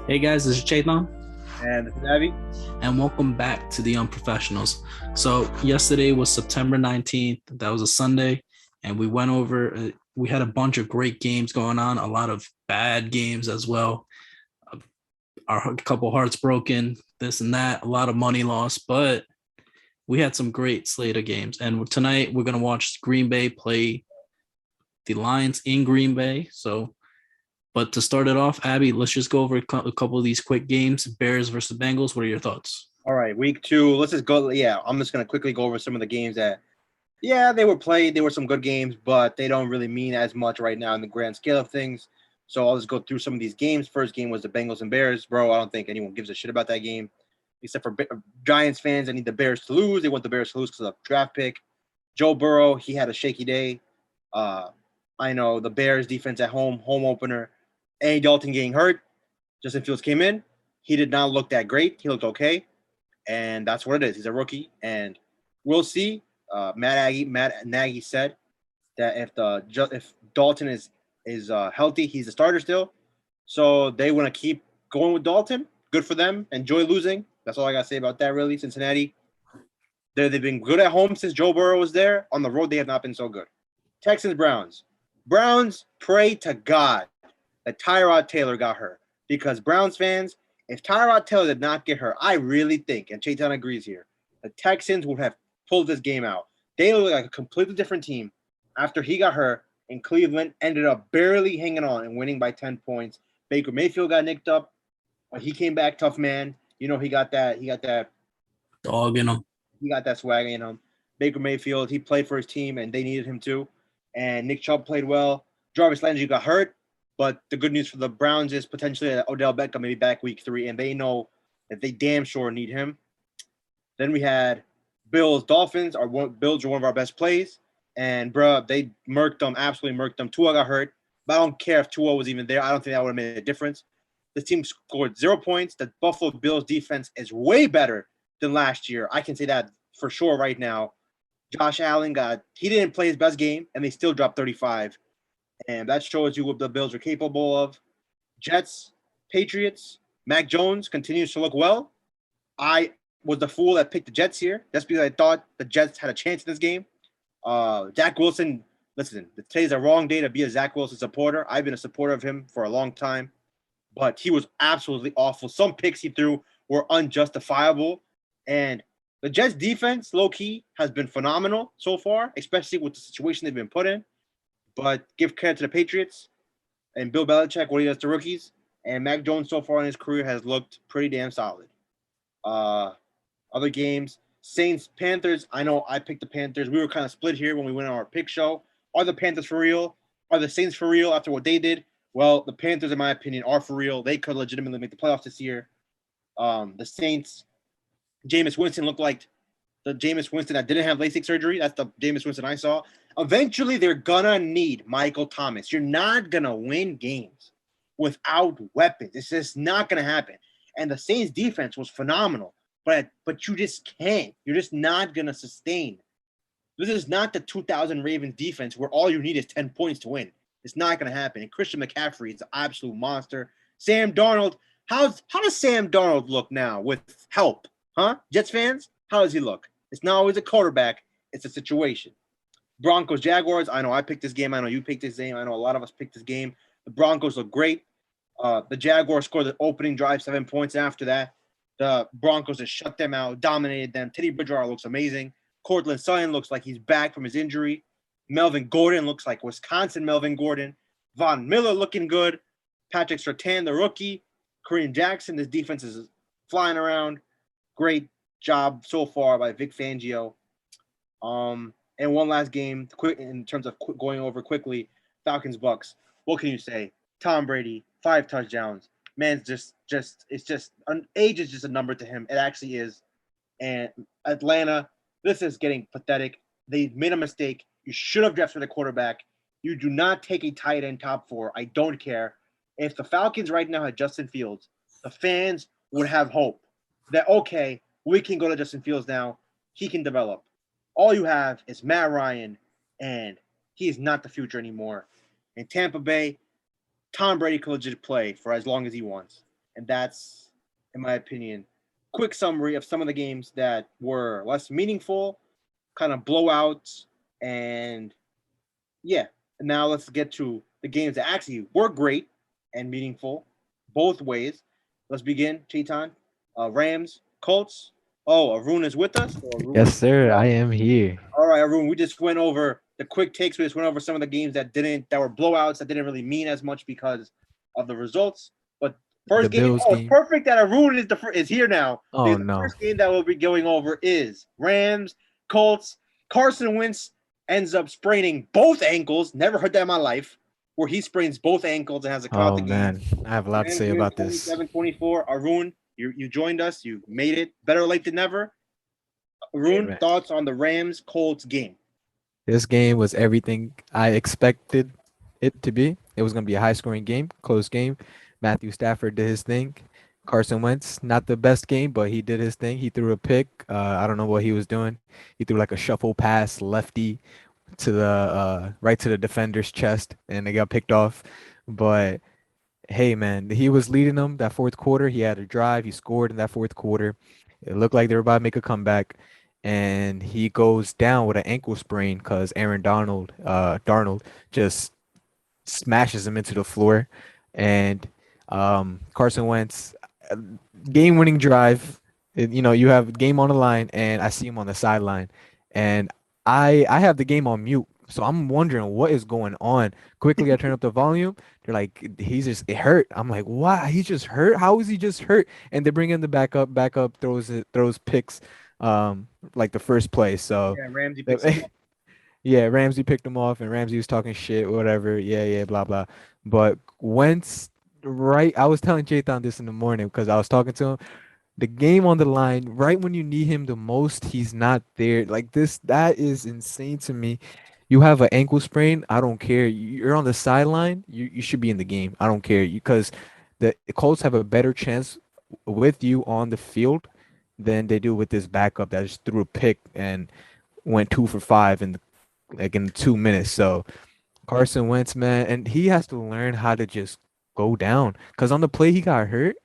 Hey guys, this is Chetan, And this is Abhi. and welcome back to the Unprofessionals. So, yesterday was September 19th. That was a Sunday, and we went over, we had a bunch of great games going on, a lot of bad games as well. Our couple hearts broken, this and that, a lot of money lost, but we had some great slate of games. And tonight we're going to watch Green Bay play the Lions in Green Bay. But to start it off, Abby, let's just go over a couple of these quick games. Bears versus Bengals. What are your thoughts? All right, week two. Let's just go. Yeah, I'm just going to quickly go over some of the games that, yeah, they were played. They were some good games, but they don't really mean as much right now in the grand scale of things. So I'll just go through some of these games. First game was the Bengals and Bears. Bro, I don't think anyone gives a shit about that game, except for Giants fans that need the Bears to lose. They want the Bears to lose because of the draft pick. Joe Burrow, he had a shaky day. Uh, I know the Bears defense at home opener. Andy Dalton getting hurt. Justin Fields came in. He did not look that great. He looked okay. And that's what it is. He's a rookie, and we'll see. Matt Nagy said that if Dalton is healthy, he's a starter still. So they want to keep going with Dalton. Good for them. Enjoy losing. That's all I gotta say about that. Really, Cincinnati. They've been good at home since Joe Burrow was there. On the road, they have not been so good. Texans Browns. Browns pray to God that Tyrod Taylor got hurt because Browns fans, if Tyrod Taylor did not get hurt, I really think, and Chetan agrees here, the Texans would have pulled this game out. They look like a completely different team after he got hurt, and Cleveland ended up barely hanging on and winning by 10 points. Baker Mayfield got nicked up, but he came back tough man. You know, Dog in them. he got that swag in him. Baker Mayfield, he played for his team, and they needed him too. And Nick Chubb played well. Jarvis Landry got hurt, but the good news for the Browns is potentially that Odell Beckham may be back week 3, and they know that they damn sure need him. Then we had Bills Dolphins. Bills are one of our best plays, and bruh, they murked them, absolutely murked them. Tua got hurt, but I don't care if Tua was even there. I don't think that would have made a difference. The team scored 0 points. The Buffalo Bills defense is way better than last year. I can say that for sure right now. Josh Allen he didn't play his best game, and they still dropped 35. And that shows you what the Bills are capable of. Jets, Patriots, Mac Jones continues to look well. I was the fool that picked the Jets here just because I thought the Jets had a chance in this game. Zach Wilson, listen, today's a wrong day to be a Zach Wilson supporter. I've been a supporter of him for a long time, but he was absolutely awful. Some picks he threw were unjustifiable, and the Jets defense, low key, has been phenomenal so far, especially with the situation they've been put in. But give credit to the Patriots and Bill Belichick, what he does to rookies. And Mac Jones so far in his career has looked pretty damn solid. Uh, Other games, Saints, Panthers. I know I picked the Panthers. We were kind of split here when we went on our pick show. Are the Panthers for real? Are the Saints for real after what they did? Well, the Panthers, in my opinion, are for real. They could legitimately make the playoffs this year. The Saints, Jameis Winston looked like the Jameis Winston that didn't have LASIK surgery. That's the Jameis Winston I saw. Eventually, they're gonna need Michael Thomas. You're not gonna win games without weapons. It's just not gonna happen. And the Saints defense was phenomenal, but you just can't. You're just not gonna sustain. This is not the 2000 Ravens defense where all you need is 10 points to win. It's not gonna happen. And Christian McCaffrey is an absolute monster. Sam Darnold, how does Sam Darnold look now with help? Huh? Jets fans, how does he look? It's not always a quarterback. It's a situation. Broncos, Jaguars. I know I picked this game. I know you picked this game. I know a lot of us picked this game. The Broncos look great. The Jaguars scored the opening drive, 7 points. After that, the Broncos just shut them out, dominated them. Teddy Bridgewater looks amazing. Cortland Sutton looks like he's back from his injury. Melvin Gordon looks like Wisconsin Melvin Gordon. Von Miller looking good. Patrick Surtain, the rookie. Kareem Jackson, this defense is flying around. Great job so far by Vic Fangio. And one last game, quick in terms of going over quickly, Falcons Bucks. What can you say? Tom Brady, 5 touchdowns. Man's age is just a number to him. It actually is. And Atlanta, this is getting pathetic. They made a mistake. You should have drafted a quarterback. You do not take a tight end top 4. I don't care. If the Falcons right now had Justin Fields, the fans would have hope that, okay, we can go to Justin Fields now. He can develop. All you have is Matt Ryan, and he is not the future anymore. In Tampa Bay, Tom Brady could legit play for as long as he wants. And that's, in my opinion, quick summary of some of the games that were less meaningful, kind of blowouts, and yeah. Now let's get to the games that actually were great and meaningful, both ways. Let's begin, Chetan. Rams, Colts. Oh, Arun is with us. So Arun Yes, is sir. I am here. all right, Arun. We just went over the quick takes. We just went over some of the games that were blowouts that didn't really mean as much because of the results. But The first game, Bills oh, it's game. perfect that Arun is here now. Oh Because the no. first game that we'll be going over is Rams, Colts. Carson Wentz ends up spraining both ankles. Never heard that in my life. Where he sprains both ankles and has to cut out Oh the game. man. I have a lot to Rams say win about this. 27-24. Arun, you joined us. You made it. Better late than never. Arun, Man. thoughts on the Rams Colts game? This game was everything I expected it to be. It was going to be a high scoring game, close game. Matthew Stafford did his thing. Carson Wentz, not the best game, but he did his thing. He threw a pick. I don't know what he was doing. He threw like a shuffle pass lefty to the right to the defender's chest, and they got picked off. But hey, man, he was leading them that fourth quarter. He had a drive. He scored in that fourth quarter. It looked like they were about to make a comeback, and he goes down with an ankle sprain because Aaron Darnold just smashes him into the floor, and Carson Wentz, uh, game-winning drive. You have game on the line, and I see him on the sideline, and I have the game on mute, so I'm wondering what is going on. Quickly, I turn up the volume. They're like, he's just it hurt. I'm like, why? He's just hurt. How is he just hurt? And they bring in the backup throws picks, like the first play. So. Yeah, Ramsey picks him up. Yeah, Ramsey picked him off, and Ramsey was talking shit, whatever. Yeah, blah blah. But Wentz, right? I was telling Chetan this in the morning because I was talking to him. The game on the line, right when you need him the most, he's not there. Like this, that is insane to me. You have an ankle sprain. I don't care. You're on the sideline. You should be in the game. I don't care because the Colts have a better chance with you on the field than they do with this backup that just threw a pick and went 2 for 5 in like in 2 minutes. So Carson Wentz, man, and he has to learn how to just go down. Cause on the play he got hurt.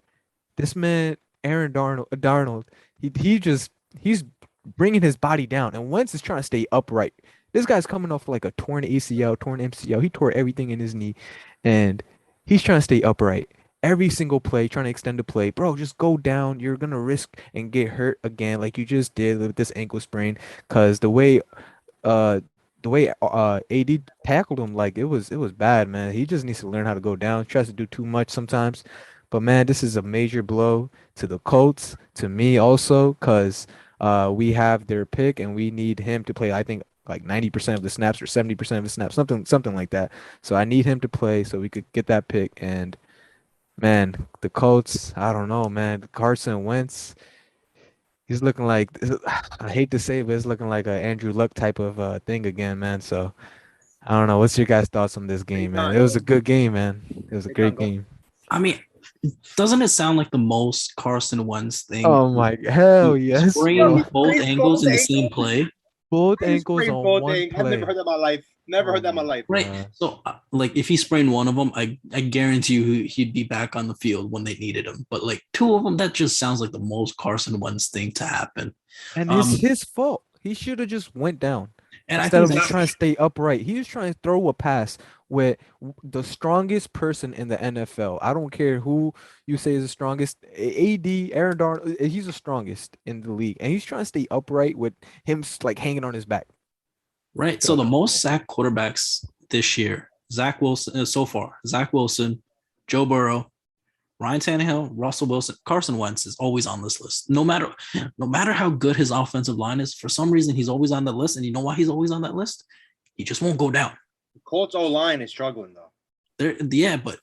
This man, Darnold, he's bringing his body down, and Wentz is trying to stay upright. This guy's coming off like a torn ACL, torn MCL. He tore everything in his knee, and he's trying to stay upright. Every single play, trying to extend the play, bro. Just go down. You're gonna risk and get hurt again, like you just did with this ankle sprain. Cause uh the way AD tackled him, like it was bad, man. He just needs to learn how to go down. Tries to do too much sometimes. But man, this is a major blow to the Colts, to me also, because we have their pick and we need him to play, I think like 90% of the snaps or 70% of the snaps, something like that. So I need him to play so we could get that pick. And man, the Colts, I don't know, man. Carson Wentz, he's looking like I hate to say it, but it's looking like a Andrew Luck type of thing again, man. So I don't know. What's your guys' thoughts on this game, man? It was a good game, man. It was a great game. I mean, doesn't it sound like the most Carson Wentz thing? Oh my hell He yes, sprained bro. both Sprains ankles both in the same ankles. play. Both He ankles sprained on both one ankles. I've never play. heard that in my life. Never heard that in my my life. Right. God. So, like, if he sprained one of them, I guarantee you he'd be back on the field when they needed him. But like two of them, that just sounds like the most Carson Wentz thing to happen. And it's Um, his fault. He should have just went down and I instead think of just Zach, trying to stay upright. He was trying to throw a pass with the strongest person in the NFL. I don't care who you say is the strongest. AD, Aaron Darnold, he's the strongest in the league, and he's trying to stay upright with him like hanging on his back. right. So So, the most sacked quarterbacks this year, Zach Wilson so far, Zach Wilson, Joe Burrow, Ryan Tannehill, Russell Wilson, Carson Wentz is always on this list. No matter how good his offensive line is, for some reason he's always on the list. And you know why he's always on that list? He just won't go down. The Colts O line is struggling though. Yeah, but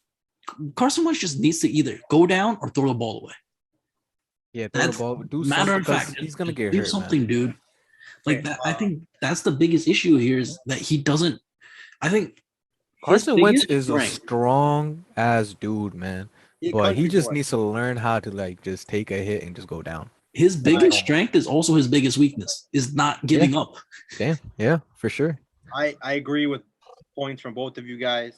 Carson Wentz just needs to either go down or throw the ball away. yeah, throw the That's ball, do matter something of because fact. he's gonna get Do hurt, something, man. dude. Like Okay, that. I think that's the biggest issue here is that he doesn't. I think his Carson Wentz biggest is a strength, strong ass dude, man. he's a But he country just boy. needs to learn how to like just take a hit and just go down. his That's biggest all. strength is also his biggest weakness. Is not giving up. Damn. Yeah, for sure. I agree with points from both of you guys.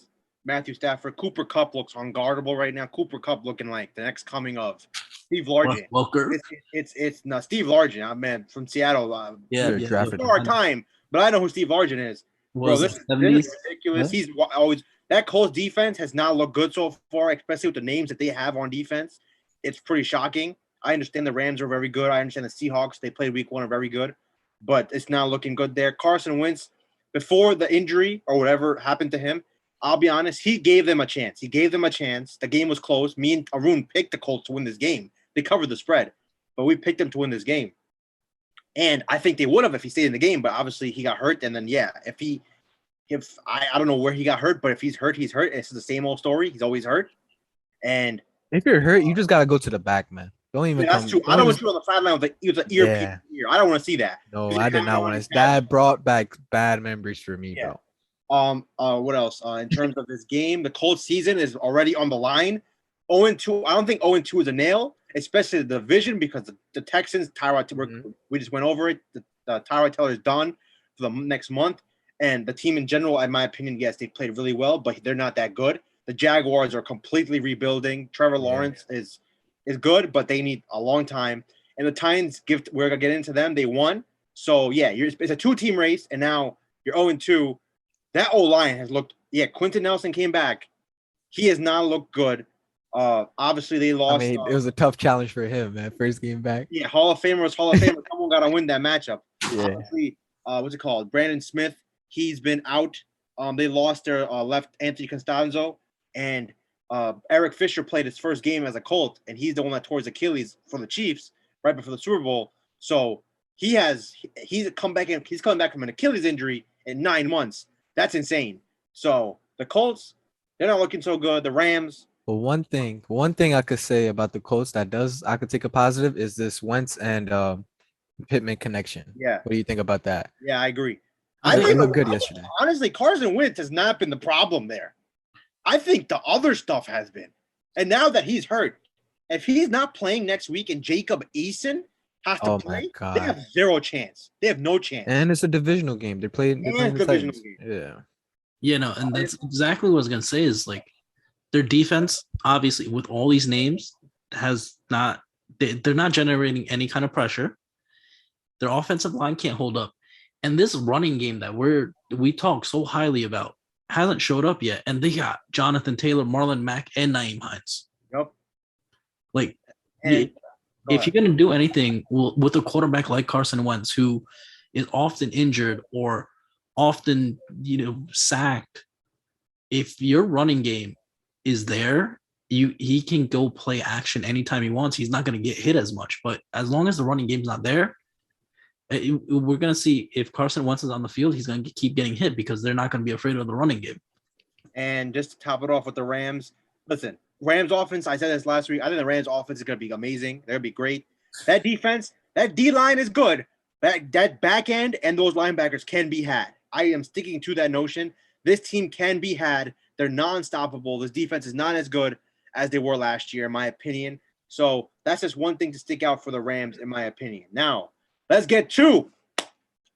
Matthew Stafford. Cooper Kupp looks unguardable right now. Cooper Kupp looking like the next coming of Steve Largent. Welker. It's no Steve Largent, man, from Seattle. Yeah, Should've yeah, drafted For our time, but I know who Steve Largent is. Bro, Was this it is 70s? ridiculous. Yeah. He's always that Colts defense has not looked good so far, especially with the names that they have on defense. It's pretty shocking. I understand the Rams are very good. I understand the Seahawks, they played week 1, are very good, but it's not looking good there. Carson Wentz, before the injury or whatever happened to him, I'll be honest, he gave them a chance. The game was close. Me and Arun picked the Colts to win this game. They covered the spread, but we picked them to win this game. And I think they would have if he stayed in the game, but obviously he got hurt. And then, yeah, if I don't know where he got hurt, but if he's hurt, he's hurt. It's the same old story. He's always hurt. And If you're hurt, you just gotta go to the back, man. Don't even that's come. true. I don't want you on the sideline with an earpiece. Yeah. I don't want to see that. No, I did not want to. That brought back bad memories for me, Yeah. bro. What else? In terms of this game, the Colts season is already on the line. 0-2. I don't think 0-2 is a nail, especially the division, because the Texans, we just went over it. The Tyrod Taylor is done for the next month. And the team in general, in my opinion, yes, they played really well, but they're not that good. The Jaguars are completely rebuilding. Trevor Lawrence is good, but they need a long time. And the Titans, we're going to get into them. They won. So, yeah, it's a two-team race, and now you're 0-2. That O-line has looked – yeah, Quentin Nelson came back. He has not looked good. Obviously, they lost. I mean, it was a tough challenge for him, man. First game back. Yeah, Hall of Famer was Hall of Famer. Someone got to win that matchup. Yeah. Obviously, what's it called? Brandon Smith, he's been out. They lost their left Anthony Costanzo, and Eric Fisher played his first game as a Colt, and he's the one that tore his Achilles for the Chiefs right before the Super Bowl. So he's coming back from an Achilles injury in 9 months. That's insane. So the Colts, they're not looking so good. The Rams. But one thing I could say about the Colts I could take a positive is this Wentz and Pittman connection. Yeah. What do you think about that? Yeah, I agree. It looked good yesterday. Honestly, Carson Wentz has not been the problem there. I think the other stuff has been. And now that he's hurt, if he's not playing next week and Jacob Eason has to play, they have zero chance. They have no chance. And it's a divisional game. They're playing the Titans. Yeah. Yeah, no, and that's exactly what I was gonna say is like their defense, obviously, with all these names, they're not generating any kind of pressure. Their offensive line can't hold up. And this running game that we talk so highly about hasn't showed up yet. And they got Jonathan Taylor, Marlon Mack, and Naeem Hines. Yep. Like, if you're going to do anything with a quarterback like Carson Wentz, who is often injured or often, sacked, if your running game is there, he can go play action anytime he wants. He's not going to get hit as much. But as long as the running game's not there, we're going to see if Carson Wentz is on the field, he's going to keep getting hit because they're not going to be afraid of the running game. And just to top it off with the Rams, listen, Rams offense, I said this last week, I think the Rams offense is going to be amazing. They're going to be great. That defense, that D-line is good. That back end and those linebackers can be had. I am sticking to that notion. This team can be had. They're non-stoppable. This defense is not as good as they were last year, in my opinion. So that's just one thing to stick out for the Rams, in my opinion. Now, let's get to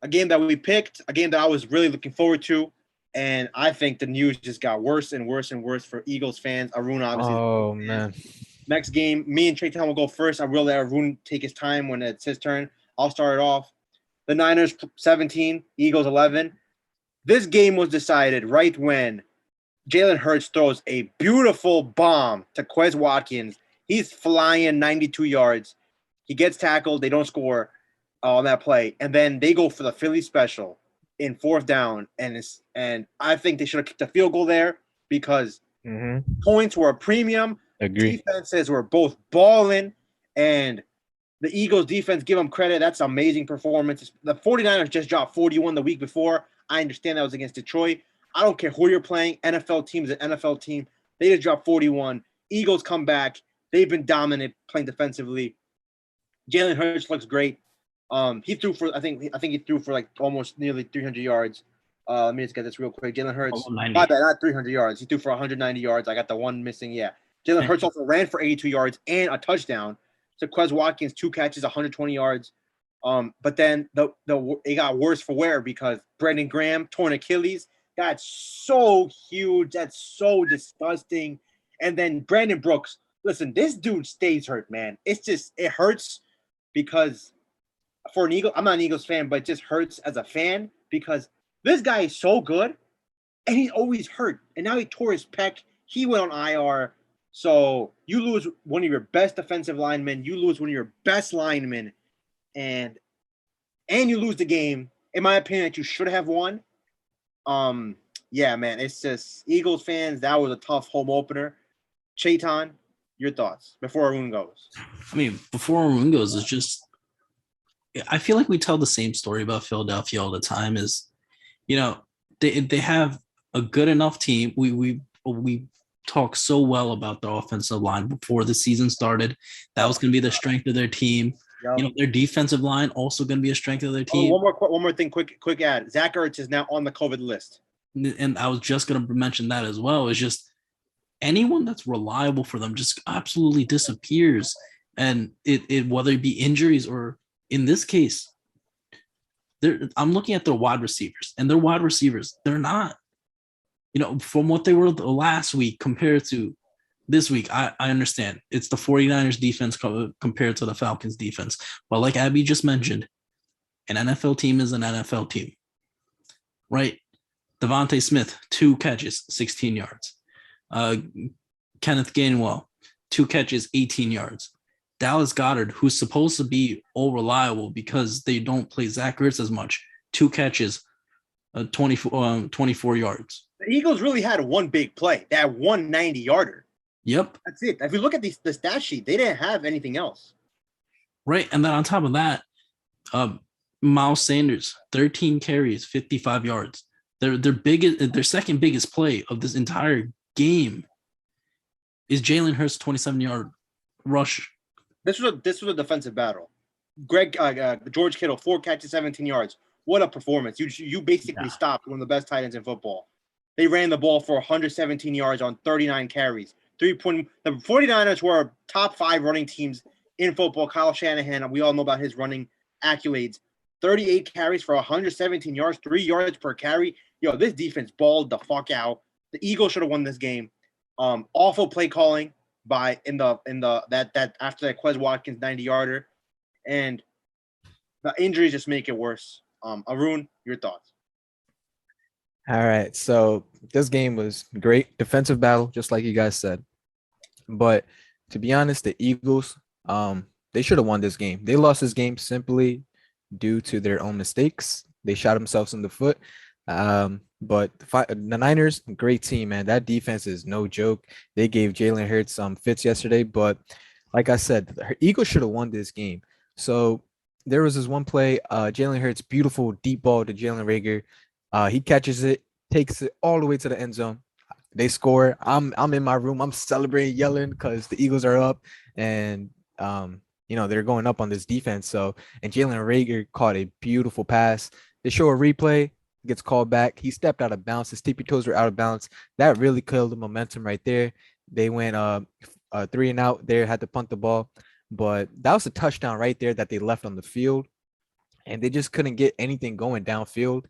a game that we picked, a game that I was really looking forward to, and I think the news just got worse and worse and worse for Eagles fans. Arun, obviously. Oh, man. Next game, me and Chetan will go first. I will let Arun take his time when it's his turn. I'll start it off. The Niners 17, Eagles 11. This game was decided right when Jalen Hurts throws a beautiful bomb to Quez Watkins. He's flying 92 yards. He gets tackled. They don't score on that play. And then they go for the Philly special in 4th down. And I think they should have kicked a field goal there because points were a premium. Agree. Defenses were both balling. And the Eagles defense, give them credit. That's an amazing performance. The 49ers just dropped 41 the week before. I understand that was against Detroit. I don't care who you're playing. NFL team is an NFL team. They just dropped 41. Eagles come back. They've been dominant playing defensively. Jalen Hurts looks great. He threw for I think he threw for like almost nearly 300 yards. Let me just get this real quick. Jalen Hurts, my bad, not 300 yards. He threw for 190 yards. I got the one missing. Yeah. Jalen Hurts also ran for 82 yards and a touchdown. So Quez Watkins, 2 catches, 120 yards. But then it got worse for wear because Brandon Graham torn Achilles. That's so huge. That's so disgusting. And then Brandon Brooks. Listen, this dude stays hurt, man. It hurts because for an Eagle, I'm not an Eagles fan, but it just hurts as a fan because this guy is so good and he's always hurt. And now he tore his pec. He went on IR. So you lose one of your best defensive linemen. You lose one of your best linemen. And you lose the game, in my opinion, that you should have won. Yeah, man, it's just Eagles fans. That was a tough home opener. Chetan, your thoughts before Arun goes. I mean, before Arun goes, it's just I feel like we tell the same story about Philadelphia all the time. Is they have a good enough team. We talk so well about their offensive line before the season started. That was going to be the strength of their team. Yep. Their defensive line also going to be a strength of their team. One more thing, quick ad. Zach Ertz is now on the COVID list. And I was just going to mention that as well. It's just anyone that's reliable for them just absolutely disappears. And it whether it be injuries or in this case, I'm looking at their wide receivers, and their wide receivers, they're not, from what they were the last week compared to this week. I understand it's the 49ers defense compared to the Falcons defense. But like Abhi just mentioned, an NFL team is an NFL team, right? Devontae Smith, 2 catches, 16 yards. Kenneth Gainwell, 2 catches, 18 yards. Dallas Goedert, who's supposed to be all reliable because they don't play Zach Ertz as much, 2 catches, 24 yards. The Eagles really had one big play, that 190-yarder. Yep. That's it. If you look at the stat sheet, they didn't have anything else. Right. And then on top of that, Miles Sanders, 13 carries, 55 yards. Their second biggest play of this entire game is Jalen Hurts' 27-yard rush. This was a defensive battle. George Kittle, 4 catches, 17 yards. What a performance. You basically stopped one of the best tight ends in football. They ran the ball for 117 yards on 39 carries. The 49ers were top 5 running teams in football. Kyle Shanahan, we all know about his running accolades. 38 carries for 117 yards, 3 yards per carry. This defense balled the fuck out. The Eagles should have won this game. Awful play calling by that after that Quez Watkins 90-yarder, and the injuries just make it worse. Arun, your thoughts? All right, so this game was great defensive battle, just like you guys said. But to be honest, the Eagles, they should have won this game. They lost this game simply due to their own mistakes. They shot themselves in the foot. But the Niners, great team, man. That defense is no joke. They gave Jalen Hurts some fits yesterday, but like I said, the Eagles should have won this game. So there was this one play, Jalen Hurts, beautiful deep ball to Jalen Reagor. He catches it, takes it all the way to the end zone. They score. I'm in my room. I'm celebrating, yelling because the Eagles are up, and they're going up on this defense. So, and Jalen Reagor caught a beautiful pass. They show a replay, gets called back. He stepped out of bounds. His tippy toes were out of bounds. That really killed the momentum right there. They went 3 and out there, had to punt the ball, but that was a touchdown right there that they left on the field, and they just couldn't get anything going downfield.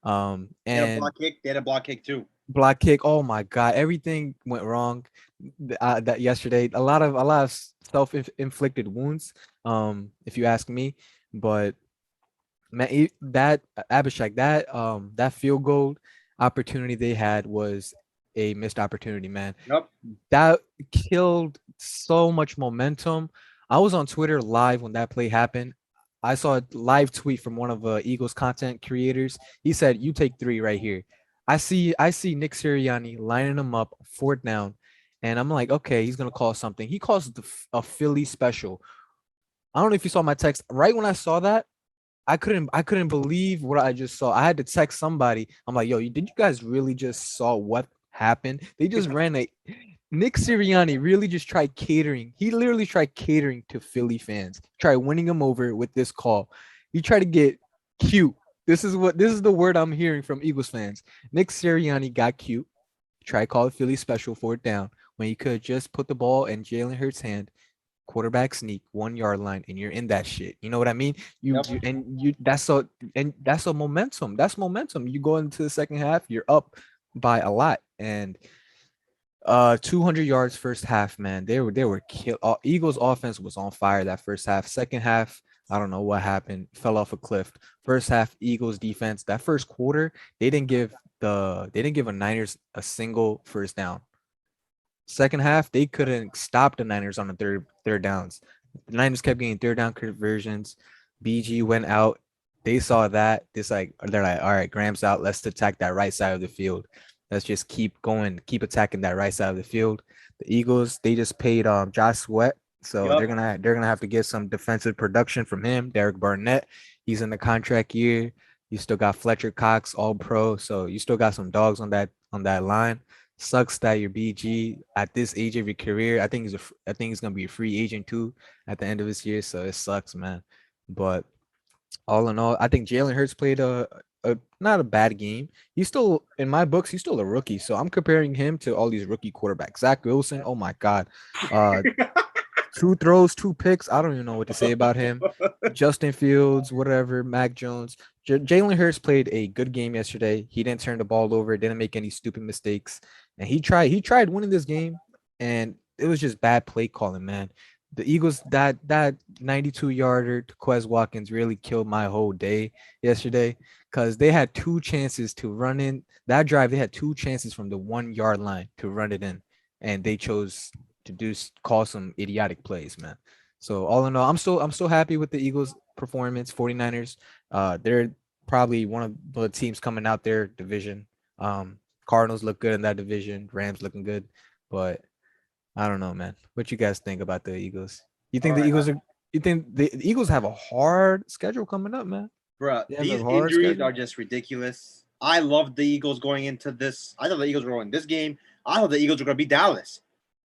And they had a block kick too. Block kick. Oh my God, everything went wrong that yesterday. A lot of self-inflicted wounds, if you ask me. But man, that Abhishek, that field goal opportunity they had was a missed opportunity, man. Yep. That killed so much momentum. I was on Twitter live when that play happened. I saw a live tweet from one of Eagles content creators. He said, "You take 3 right here." I see Nick Sirianni lining him up, 4th down, and I'm like, okay, he's gonna call something. He calls a Philly special. I don't know if you saw my text. Right when I saw that, I couldn't believe what I just saw. I had to text somebody. I'm like, yo, did you guys really just saw what happened? They just ran Nick Sirianni really just tried catering. He literally tried catering to Philly fans. Tried winning them over with this call. He tried to get cute. This is the word I'm hearing from Eagles fans. Nick Sirianni got cute. Tried to call it Philly special, 4th down, when he could just put the ball in Jalen Hurts' hand. quarterback sneak, 1 yard line, and you're in that shit. You know what I mean? You, Yep. you and you that's a momentum. That's momentum. You go into the second half, you're up by a lot. And 200 yards first half, man. They were kill. Eagles offense was on fire that first half. Second half, I don't know what happened. Fell off a cliff. First half, Eagles defense. That first quarter, they didn't give a Niners a single first down. Second half, they couldn't stop the Niners on the third downs. The Niners kept getting third down conversions. BG went out. They saw that. They're like, all right, Graham's out. Let's attack that right side of the field. Let's just keep going, keep attacking that right side of the field. The Eagles, they just paid Josh Sweat, so they're Yep. gonna have to get some defensive production from him. Derek Barnett, he's in the contract year. You still got Fletcher Cox, all pro. So you still got some dogs on that line. Sucks that your BG at this age of your career. I think he's gonna be a free agent too at the end of his year. So it sucks, man. But all in all, I think Jalen Hurts played a not a bad game. He's still in my books. He's still a rookie. So I'm comparing him to all these rookie quarterbacks. Zach Wilson. Oh my God. Uh, 2 throws, 2 picks. I don't even know what to say about him. Justin Fields, whatever, Mac Jones. Jalen Hurts played a good game yesterday. He didn't turn the ball over, didn't make any stupid mistakes, and he tried winning this game, and it was just bad play calling, man. The Eagles that 92 yarder to Quez Watkins really killed my whole day yesterday because they had 2 chances to run in that drive. They had 2 chances from the 1 yard line to run it in, and they chose to call some idiotic plays, man. So all in all, I'm still happy with the Eagles performance. 49ers, they're probably one of the teams coming out their division. Cardinals look good in that division. Rams looking good, but I don't know, man. What you guys think about the Eagles? You All think the right, Eagles are? You think the Eagles have a hard schedule coming up, man? bro. They have a These hard injuries schedule. are just ridiculous. I love the Eagles going into this. I thought the Eagles were going this game. I thought the Eagles were going to beat Dallas.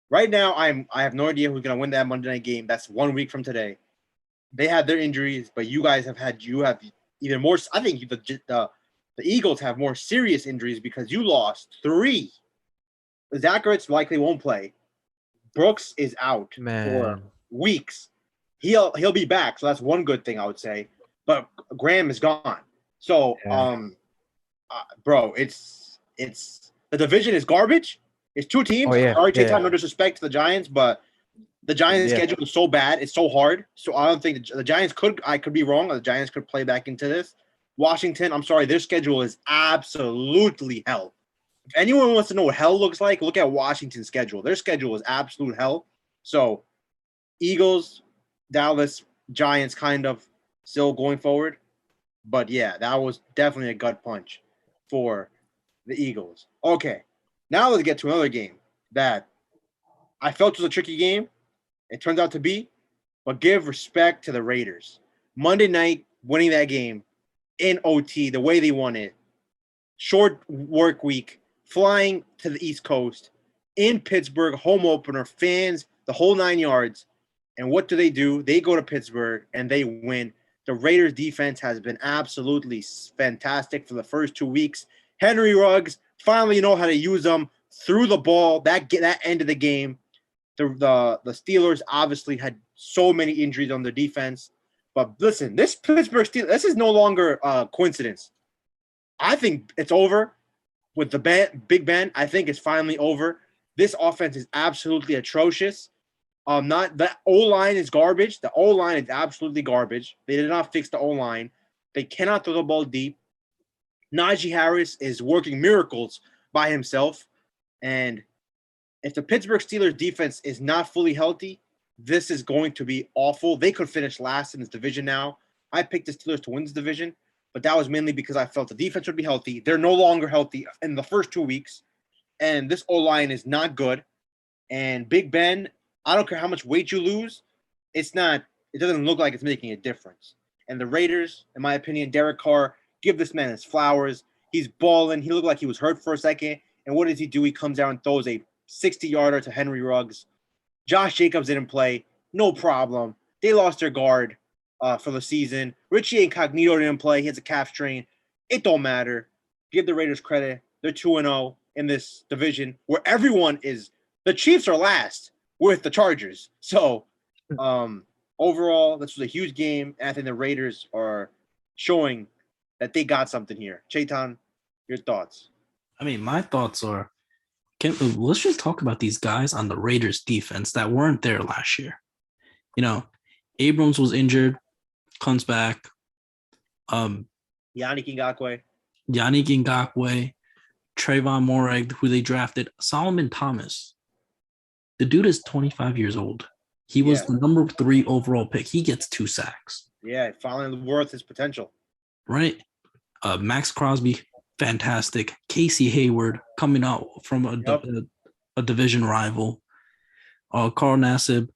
Right now, I have no idea who's going to win that Monday night game. That's 1 week from today. They had their injuries, but you guys have even more. I think the Eagles have more serious injuries because you lost 3. Zach Ertz likely won't play. Brooks is out for Man, weeks. He'll be back, so that's one good thing I would say. But Graham is gone. So yeah. bro, it's the division is garbage. It's 2 Oh teams. yeah, Sorry, yeah, Chetan, no disrespect to the Giants, but the Giants' yeah. schedule is so bad. It's so hard. So I don't think the Giants I could be wrong. The Giants could play back into this. Washington, I'm sorry, their schedule is absolutely hell. If anyone wants to know what hell looks like, look at Washington's schedule. Their schedule is absolute hell. So Eagles, Dallas, Giants kind of still going forward. But yeah, that was definitely a gut punch for the Eagles. Okay, now let's get to another game that I felt was a tricky game. It turns out to be, but give respect to the Raiders. Monday night, winning that game in OT, the way they won it, short work week, flying to the East Coast, in Pittsburgh, home opener, fans, the whole 9 yards. And what do? They go to Pittsburgh and they win. The Raiders defense has been absolutely fantastic for the first 2 weeks. Henry Ruggs finally know how to use them through the ball. That end of the game. The Steelers obviously had so many injuries on their defense. But listen, this Pittsburgh Steelers, this is no longer a coincidence. I think it's over with the Big Ben. I think it's finally over. This offense is absolutely atrocious. Not the O-line is garbage. The O-line is absolutely garbage. They did not fix the O-line. They cannot throw the ball deep. Najee Harris is working miracles by himself. And if the Pittsburgh Steelers defense is not fully healthy, this is going to be awful. They could finish last in this division now. I picked the Steelers to win this division, but that was mainly because I felt the defense would be healthy. They're no longer healthy in the first 2 weeks, and this O-line is not good. And Big Ben, I don't care how much weight you lose, it doesn't look like it's making a difference. And the Raiders, in my opinion, Derek Carr, give this man his flowers. He's balling. He looked like he was hurt for a second. And what does he do? He comes out and throws a 60-yarder to Henry Ruggs. Josh Jacobs didn't play. No problem. They lost their guard for the season. Richie Incognito didn't play. He has a calf strain. It don't matter. Give the Raiders credit. They're 2-0 in this division where everyone is – the Chiefs are last with the Chargers. So Overall, this was a huge game. I think the Raiders are showing that they got something here. Chetan, your thoughts? I mean, my thoughts are let's just talk about these guys on the Raiders defense that weren't there last year. You know, Abrams was injured, comes back. Yannick Ngakoue. Yannick Ngakoue, Trayvon Morag, who they drafted, Solomon Thomas. The dude is 25 years old. He was the number 3 overall pick. He gets 2 sacks. Yeah, finally worth his potential. Right? Max Crosby, fantastic. Casey Hayward coming out from a division rival. Carl Nassib.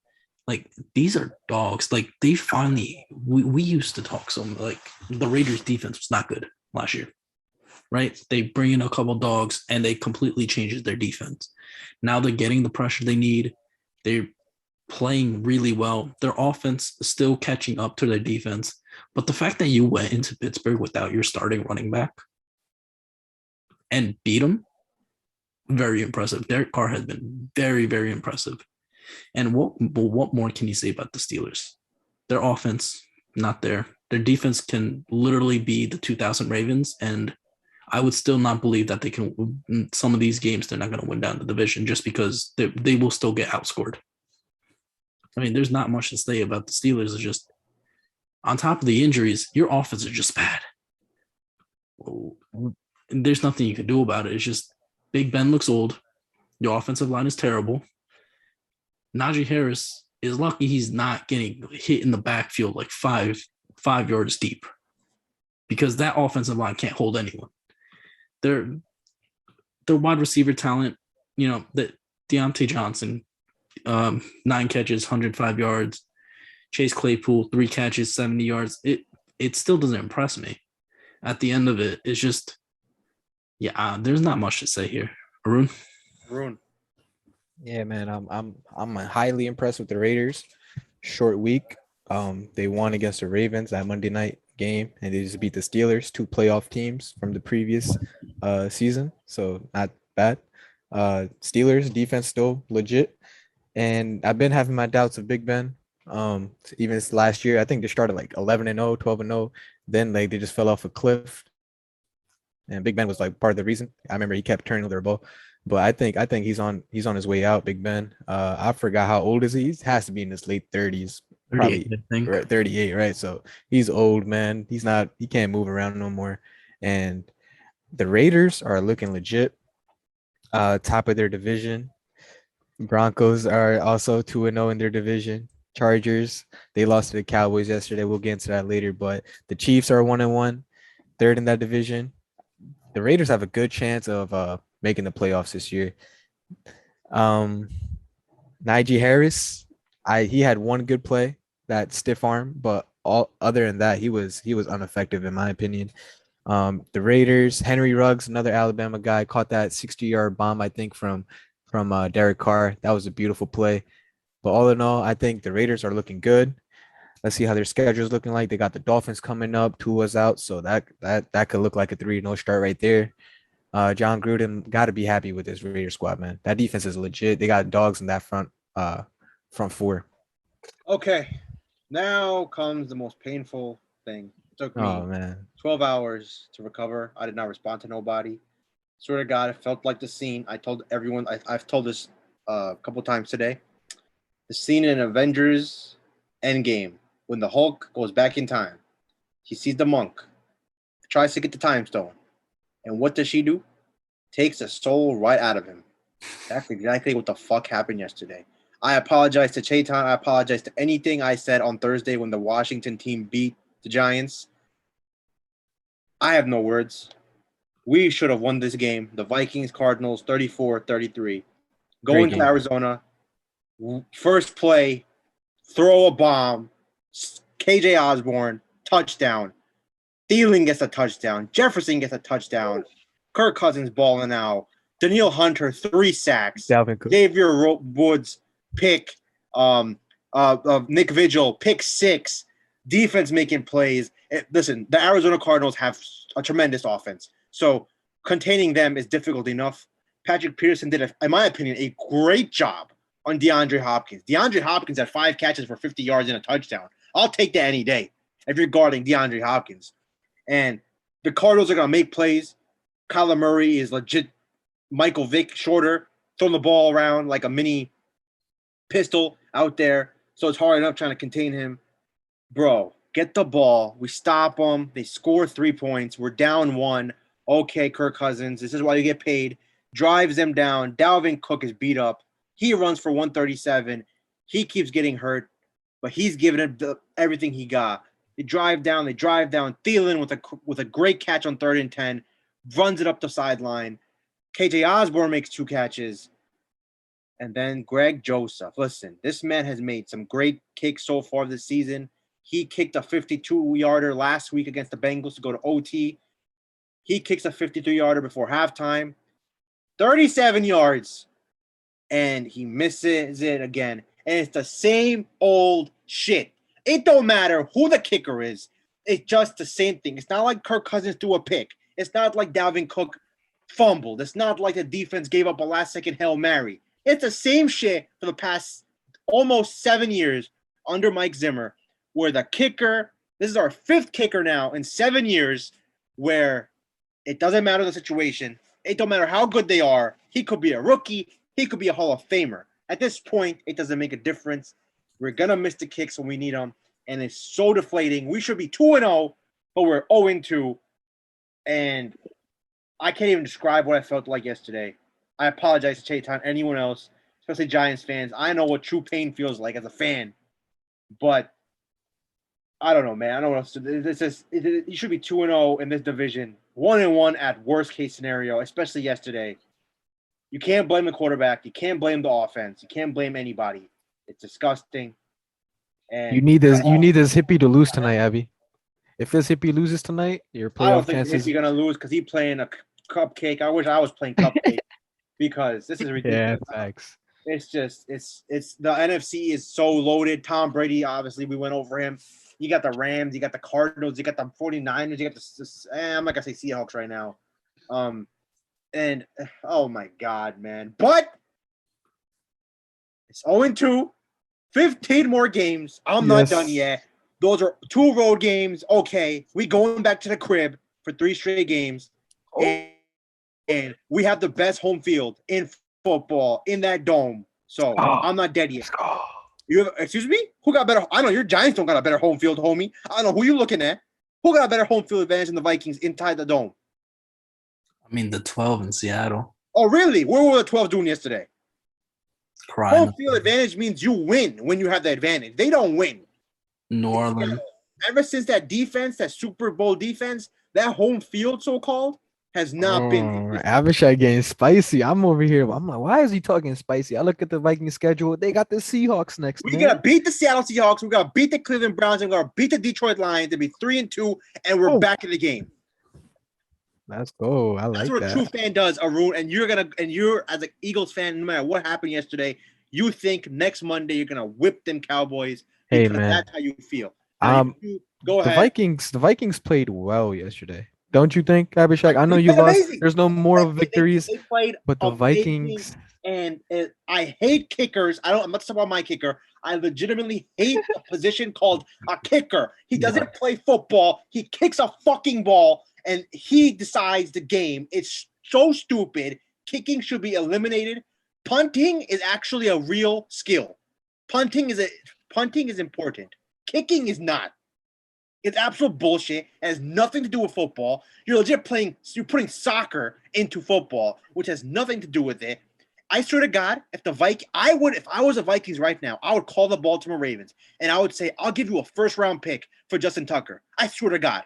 Like, these are dogs. Like, they finally, we used to talk some, like, the Raiders defense was not good last year, right? They bring in a couple dogs and they completely changes their defense. Now they're getting the pressure they need. They're playing really well. Their offense is still catching up to their defense. But the fact that you went into Pittsburgh without your starting running back and beat them, very impressive. Derek Carr has been very, very impressive. And what more can you say about the Steelers? Their offense, not there. Their defense can literally be the 2000 Ravens, and I would still not believe that they can. Some of these games, they're not going to win down the division just because they will still get outscored. I mean, there's not much to say about the Steelers. It's just, on top of the injuries, your offense is just bad. There's nothing you can do about it. It's just Big Ben looks old. Your offensive line is terrible. Najee Harris is lucky he's not getting hit in the backfield like five yards deep, because that offensive line can't hold anyone. Their wide receiver talent, that Deontay Johnson, 9 catches, 105 yards. Chase Claypool, 3 catches, 70 yards. It still doesn't impress me. At the end of it, it's just, there's not much to say here. Arun. Yeah, man, I'm highly impressed with the Raiders. Short week. They won against the Ravens that Monday night game, and they just beat the Steelers, 2 playoff teams from the previous season. So not bad. Steelers defense still legit, and I've been having my doubts of Big Ben. Even this last year, I think they started like 11-0, 12-0. Then they just fell off a cliff, and Big Ben was like part of the reason. I remember he kept turning over the ball. But I think he's on his way out, Big Ben. I forgot how old is he? He has to be in his late 30s, probably 38, right? So he's old, man. He can't move around no more. And the Raiders are looking legit. Top of their division. Broncos are also 2-0 in their division. Chargers, they lost to the Cowboys yesterday. We'll get into that later. But the Chiefs are 1-1, third in that division. The Raiders have a good chance of making the playoffs this year. Najee Harris, he had one good play, that stiff arm, but all other than that, he was ineffective in my opinion. The Raiders, Henry Ruggs, another Alabama guy, caught that 60-yard bomb, I think, from Derek Carr. That was a beautiful play. But all in all, I think the Raiders are looking good. Let's see how their schedule is looking like. They got the Dolphins coming up. Tua's out, so that could look like a 3-0 start right there. John Gruden got to be happy with this Raider squad, man. That defense is legit. They got dogs in that front four. Okay, now comes the most painful thing. It took me 12 hours to recover. I did not respond to nobody. Swear to God, it felt like the scene. I told everyone. I've told this a couple times today. The scene in Avengers Endgame when the Hulk goes back in time. He sees the monk, tries to get the time stone. And what does she do? Takes the soul right out of him. That's exactly what the fuck happened yesterday. I apologize to Chetan. I apologize to anything I said on Thursday when the Washington team beat the Giants. I have no words. We should have won this game. The Vikings, Cardinals, 34-33. Going to Arizona. First play, throw a bomb. KJ Osborne, touchdown. Thielen gets a touchdown. Jefferson gets a touchdown. Kirk Cousins balling out. Daniil Hunter, 3 sacks. Xavier Woods, pick. Nick Vigil, pick 6. Defense making plays. Listen, the Arizona Cardinals have a tremendous offense. So containing them is difficult enough. Patrick Peterson did, in my opinion, a great job on DeAndre Hopkins. DeAndre Hopkins had 5 catches for 50 yards and a touchdown. I'll take that any day if you're guarding DeAndre Hopkins. And the Cardinals are going to make plays. Kyler Murray is legit Michael Vick shorter, throwing the ball around like a mini pistol out there. So it's hard enough trying to contain him. Bro, get the ball. We stop them. They score 3 points. We're down 1. Okay, Kirk Cousins, this is why you get paid. Drives them down. Dalvin Cook is beat up. He runs for 137. He keeps getting hurt, but he's giving him everything he got. They drive down. Thielen with a great catch on 3rd and 10, runs it up the sideline. KJ Osborne makes 2 catches. And then Greg Joseph. Listen, this man has made some great kicks so far this season. He kicked a 52-yarder last week against the Bengals to go to OT. He kicks a 53-yarder before halftime. 37 yards. And he misses it again. And it's the same old shit. It don't matter who the kicker is. It's just the same thing. It's not like Kirk Cousins threw a pick. It's not like Dalvin Cook fumbled. It's not like the defense gave up a last-second Hail Mary. It's the same shit for the past almost 7 years under Mike Zimmer, where the kicker, this is our 5th kicker now in 7 years, where it doesn't matter the situation. It don't matter how good they are. He could be a rookie. He could be a Hall of Famer. At this point, it doesn't make a difference. We're going to miss the kicks when we need them, and it's so deflating. We should be 2-0, but we're 0-2, and I can't even describe what I felt like yesterday. I apologize to Chetan, anyone else, especially Giants fans. I know what true pain feels like as a fan, but I don't know, man. I don't know what else to do. You should be 2-0 in this division, 1-1 at worst case scenario, especially yesterday. You can't blame the quarterback. You can't blame the offense. You can't blame anybody. It's disgusting. And You need this hippie to lose tonight, Abby. If this hippie loses tonight, your I don't playoff think chances. he's gonna lose because he's playing a cupcake. I wish I was playing cupcake because this is ridiculous. Yeah, facts. It's just it's the NFC is so loaded. Tom Brady, obviously, we went over him. You got the Rams, you got the Cardinals, you got the 49ers, you got I'm not gonna say Seahawks right now. And oh my God, man. But it's 0-2, 15 more games. I'm not done yet. Those are 2 road games. Okay, we going back to the crib for 3 straight games. And we have the best home field in football in that dome. So I'm not dead yet. Excuse me? Who got better? I know your Giants don't got a better home field, homie. I don't know who you looking at. Who got a better home field advantage than the Vikings inside the dome? I mean, the 12 in Seattle. Oh, really? What were the 12 doing yesterday? Crying. Home field advantage means you win when you have the advantage. They don't win. New Orleans. Ever since that defense, that Super Bowl defense, that home field so-called, has not been. Abishai getting spicy. I'm over here. I'm like, why is he talking spicy? I look at the Viking schedule. They got the Seahawks next. We gotta beat the Seattle Seahawks. We gotta beat the Cleveland Browns. And we gotta beat the Detroit Lions to be 3-2, and we're back in the game. Let's go. I like that. That's what a true fan does, Arun. And you're as an Eagles fan, no matter what happened yesterday, you think next Monday you're gonna whip them Cowboys. Hey man, that's how you feel. Go ahead. The Vikings played well yesterday. Don't you think, Abhishek? I know you lost. Amazing. There's no moral victories, they played but the Vikings. And I hate kickers. I'm not talking about my kicker. I legitimately hate a position called a kicker. He doesn't play football. He kicks a fucking ball, and he decides the game. It's so stupid. Kicking should be eliminated. Punting is actually a real skill. Punting is important. Kicking is not. It's absolute bullshit. It has nothing to do with football. You're putting soccer into football, which has nothing to do with it. I swear to God, if I was the Vikings right now, I would call the Baltimore Ravens and I would say, I'll give you a 1st-round pick for Justin Tucker. I swear to God.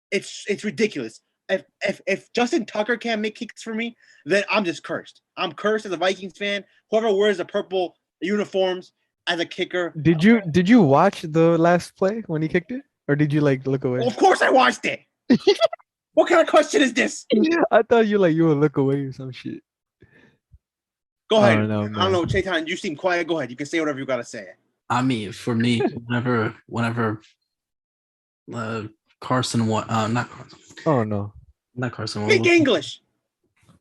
It's ridiculous. If Justin Tucker can't make kicks for me, then I'm just cursed. I'm cursed as a Vikings fan. Whoever wears the purple uniforms as a kicker. Did you watch the last play when he kicked it? Or did you look away? Well, of course I watched it. What kind of question is this? I thought you would look away or some shit. Go ahead. I don't know, Chetan, you seem quiet. Go ahead. You can say whatever you gotta say. I mean, for me, whenever Carson not Carson. Oh no. Not Carson. Speak English.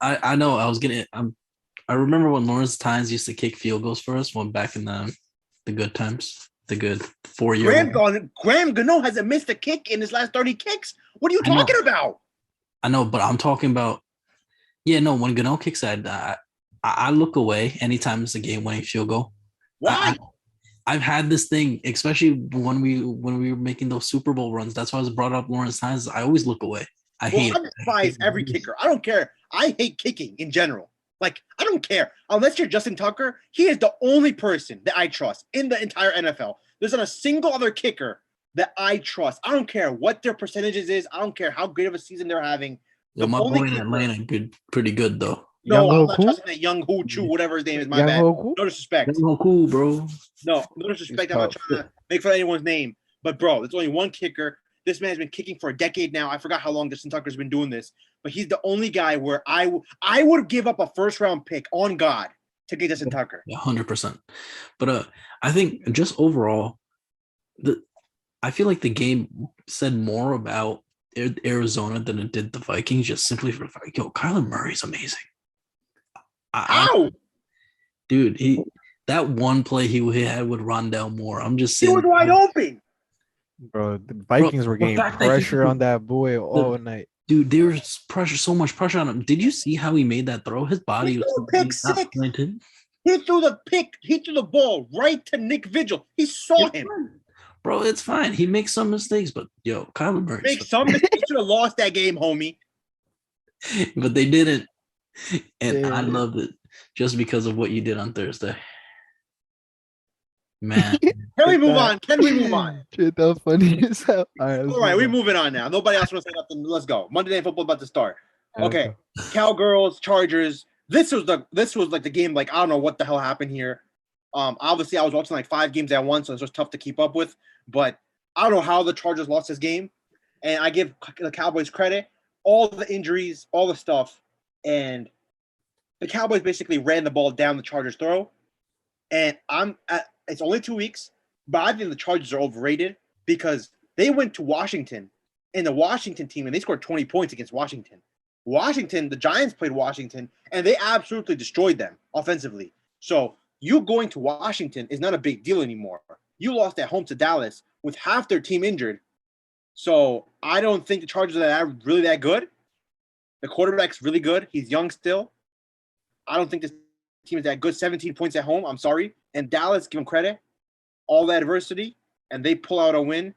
I know. I I remember when Lawrence Tynes used to kick field goals for us when back in the good times, the good 4-year. Graham Gano hasn't missed a kick in his last 30 kicks. What are you I know. talking about? I know, but I'm talking about. Yeah, no. When Gano kicks, I look away anytime it's a game-winning field goal. Why? I've had this thing, especially when we were making those Super Bowl runs. That's why I was brought up Lawrence Tynes. I always look away. I hate I it. despise every kicker. I don't care. I hate kicking in general. Like, I don't care. Unless you're Justin Tucker, he is the only person that I trust in the entire NFL. There's not a single other kicker that I trust. I don't care what their percentages is. I don't care how great of a season they're having. Yo, my boy in Atlanta, pretty good though. No, I'm not trusting that Young Hoo Choo, whatever his name is. My bad. No disrespect. Young Cool, bro. No disrespect. I'm not trying to make fun of anyone's name. But, bro, there's only one kicker. This man's been kicking for a decade now. I forgot how long Justin Tucker's been doing this. But he's the only guy where I would give up a first-round pick on God to get Justin Tucker. 100%. But I think just overall, I feel like the game said more about Arizona than it did the Vikings, just simply for the fact, yo, Kyler Murray's amazing. How? Dude, that one play he had with Rondell Moore, I'm just saying. He was wide open. Bro, the Vikings were getting pressure on that boy all night. Dude, there was pressure, so much pressure on him. Did you see how he made that throw? His body was pick six. Planted. He threw the ball right to Nick Vigil. He saw him. Bro, it's fine. He makes some mistakes, but yo, Kyler Murray. Make some mistakes. Should have lost that game, homie. But they didn't. And I loved it just because of what you did on Thursday. Man. Can we move on? Shit, that was funny as hell. All right, we're moving on now. Nobody else wants to say nothing. Let's go. Monday Night Football about to start. Okay. Cowgirls, Chargers. This was like the game. Like, I don't know what the hell happened here. Obviously, I was watching like 5 games at once, so it was tough to keep up with. But I don't know how the Chargers lost this game. And I give the Cowboys credit. All the injuries, all the stuff. And the Cowboys basically ran the ball down the Chargers' throw. And it's only 2 weeks, but I think the Chargers are overrated because they went to Washington and the Washington team, and they scored 20 points against Washington. The Giants played Washington, and they absolutely destroyed them offensively. So you going to Washington is not a big deal anymore. You lost at home to Dallas with half their team injured. So I don't think the Chargers are really that good. The quarterback's really good. He's young still. I don't think this team is that good. 17 points at home. I'm sorry. And Dallas, give them credit. All the adversity, and they pull out a win.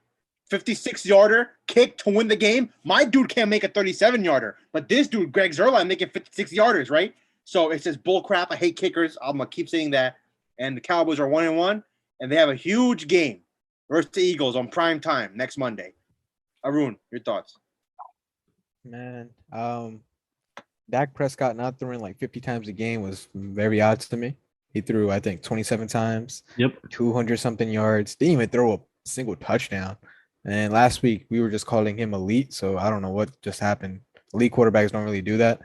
56-yarder kick to win the game. My dude can't make a 37-yarder, but this dude, Greg Zuerlein, making 56-yarders, right? So it's just bull crap. I hate kickers. I'm going to keep saying that. And the Cowboys are 1-1, and they have a huge game versus the Eagles on prime time next Monday. Arun, your thoughts? Man, Dak Prescott not throwing like 50 times a game was very odd to me. He threw, I think, 27 times. Yep. 200-something yards. Didn't even throw a single touchdown. And last week, we were just calling him elite, so I don't know what just happened. Elite quarterbacks don't really do that.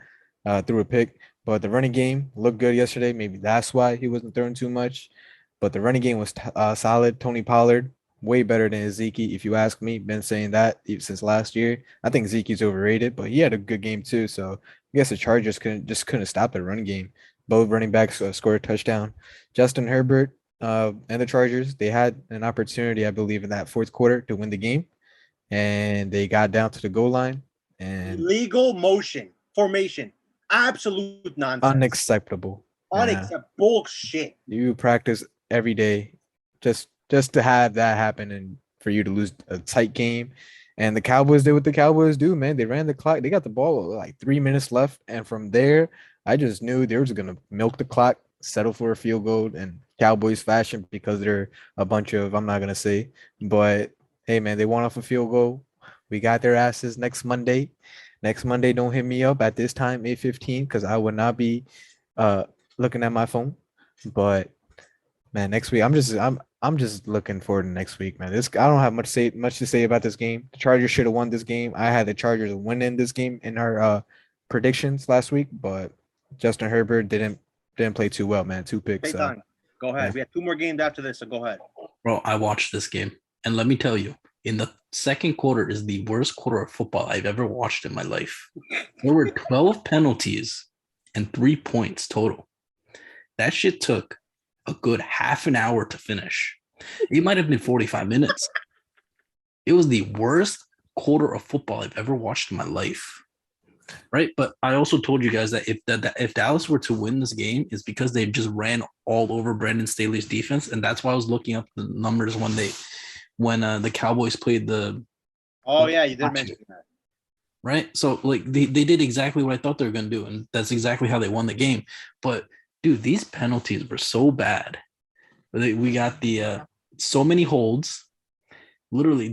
Threw a pick. But the running game looked good yesterday. Maybe that's why he wasn't throwing too much. But the running game was solid. Tony Pollard, way better than Ezekiel, if you ask me. Been saying that since last year. I think Ezekiel's overrated, but he had a good game too. So I guess the Chargers couldn't stop the run game. Both running backs scored a touchdown. Justin Herbert and the Chargers, they had an opportunity, I believe, in that fourth quarter to win the game. And they got down to the goal line. And illegal formation. Absolute nonsense. Unacceptable. Bullshit. You practice every day just to have that happen and for you to lose a tight game. And the Cowboys did what the Cowboys do, man. They ran the clock. They got the ball with like 3 minutes left. And from there, I just knew they were just going to milk the clock, settle for a field goal, and Cowboys fashion because they're a bunch of, I'm not going to say. But, hey, man, they won off a field goal. We got their asses next Monday. Next Monday, don't hit me up at this time, 8:15, because I would not be looking at my phone. But, man, next week, I'm just looking forward to next week, man. I don't have much to say about this game. The Chargers should have won this game. I had the Chargers winning this game in our predictions last week, but Justin Herbert didn't play too well, man. 2 picks. Go ahead. Yeah. We have 2 more games after this, so go ahead. Bro, I watched this game, and let me tell you, in the second quarter is the worst quarter of football I've ever watched in my life. There were 12 penalties and 3 points total. That shit took a good half an hour to finish. It might have been 45 minutes. It was the worst quarter of football I've ever watched in my life. Right. But I also told you guys that if Dallas were to win this game, it's because they just ran all over Brandon Staley's defense. And that's why I was looking up the numbers when the Cowboys played the. Oh, yeah, you did mention that. Right. So like they did exactly what I thought they were gonna do, and that's exactly how they won the game. But dude, these penalties were so bad. We got the so many holds. Literally,